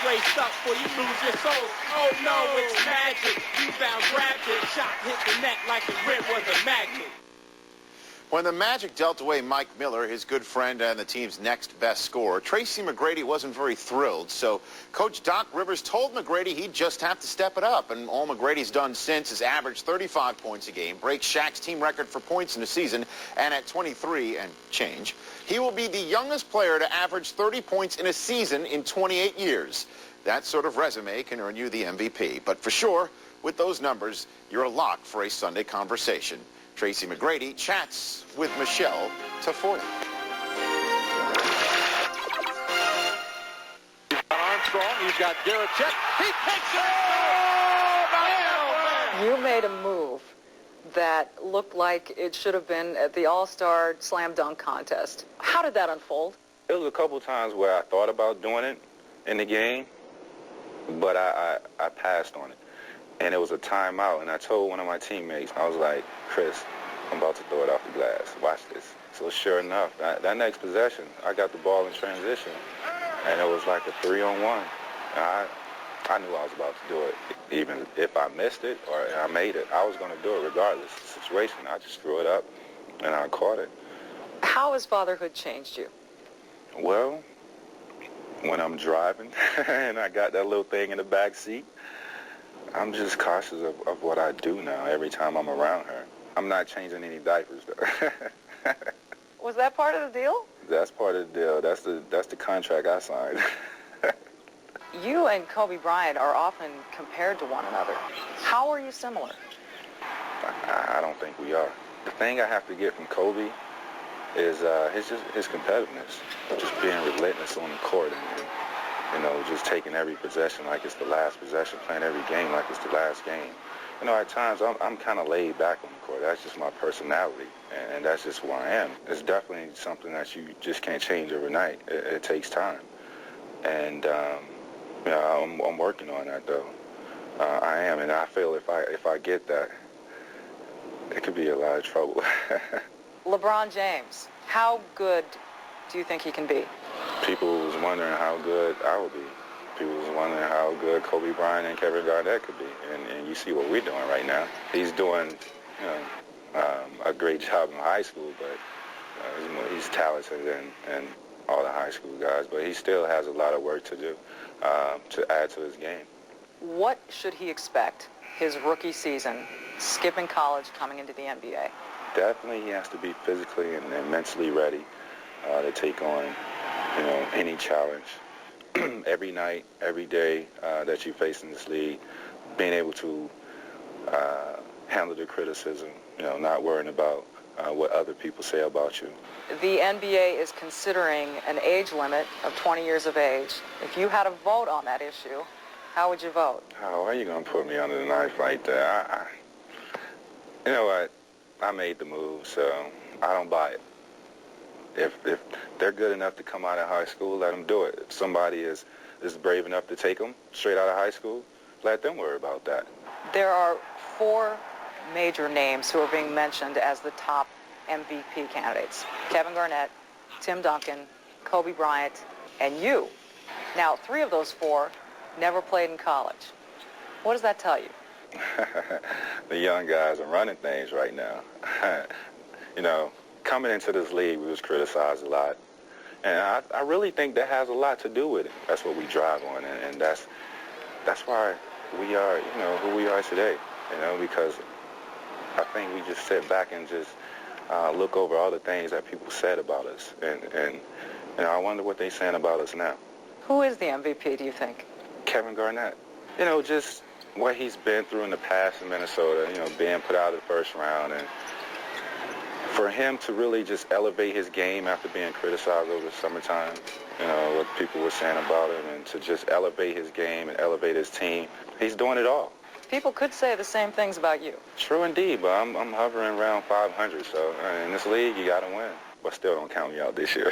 laced up before you lose your soul. Oh no, it's magic. You bound, grabbed it, shot hit the net like the rim was a magnet. When the Magic dealt away Mike Miller, his good friend and the team's next best scorer, Tracy Mcgrady wasn't very thrilled. So Coach Doc Rivers told Mcgrady he'd just have to step it up. And all Mcgrady's done since is average 35 points a game, break Shaq's team record for points in a season, and at 23 and change, he will be the youngest player to average 30 points in a season in 28 years. That sort of resume can earn you the MVP. But for sure, with those numbers, you're a lock for a Sunday conversation. Tracy Mcgrady chats with Michelle Tafoya. Armstrong, he's got Garrett check. He takes it! Oh, you made a move that looked like it should have been at the All-Star Slam Dunk Contest. How did that unfold? It was a couple times where I thought about doing it in the game, but I passed on it. And it was a timeout, and I told one of my teammates, I was like, Chris, I'm about to throw it off the glass. Watch this. So sure enough, that next possession, I got the ball in transition, and it was like a 3-on-1. And I knew I was about to do it. Even if I missed it or I made it, I was going to do it regardless of the situation. I just threw it up, and I caught it. How has fatherhood changed you? Well, when I'm driving and I got that little thing in the back seat, I'm just cautious of what I do now every time I'm around her. I'm not changing any diapers, though. Was that part of the deal? That's part of the deal. That's the contract I signed. You and Kobe Bryant are often compared to one another. How are you similar? I don't think we are. The thing I have to get from Kobe is his competitiveness, just being relentless on the court and you know, just taking every possession like it's the last possession, playing every game like it's the last game. You know, at times I'm kind of laid back on the court. That's just my personality, and that's just who I am. It's definitely something that you just can't change overnight. It takes time, and you know, I'm working on that though. I am, and I feel if I get that, it could be a lot of trouble. LeBron James, how good do you think he can be? People was wondering how good I would be. People was wondering how good Kobe Bryant and Kevin Garnett could be. And you see what we're doing right now. He's doing, you know, a great job in high school, but he's talented and all the high school guys. But he still has a lot of work to do to add to his game. What should he expect his rookie season, skipping college, coming into the NBA? Definitely he has to be physically and mentally ready to take on, you know, any challenge. Every night, every day that you face in this league, being able to handle the criticism, you know, not worrying about what other people say about you. The NBA is considering an age limit of 20 years of age. If you had a vote on that issue, how would you vote? How are you going to put me under the knife like that? You know what? I made the move, so I don't buy it. If they're good enough to come out of high school, let them do it. If somebody is brave enough to take them straight out of high school, let them worry about that. There are 4 major names who are being mentioned as the top MVP candidates. Kevin Garnett, Tim Duncan, Kobe Bryant, and you. Now, 3 of those 4 never played in college. What does that tell you? The young guys are running things right now. You know, coming into this league, we was criticized a lot. And I really think that has a lot to do with it. That's what we drive on, and that's why we are, you know, who we are today, you know, because I think we just sit back and just look over all the things that people said about us. And you know, I wonder what they're saying about us now. Who is the MVP, do you think? Kevin Garnett. You know, just what he's been through in the past in Minnesota, you know, being put out of the first round, and for him to really just elevate his game after being criticized over the summertime, you know, what people were saying about him, and to just elevate his game and elevate his team, he's doing it all. People could say the same things about you. True indeed, but I'm hovering around 500, so in this league, you got to win. But still don't count me out this year.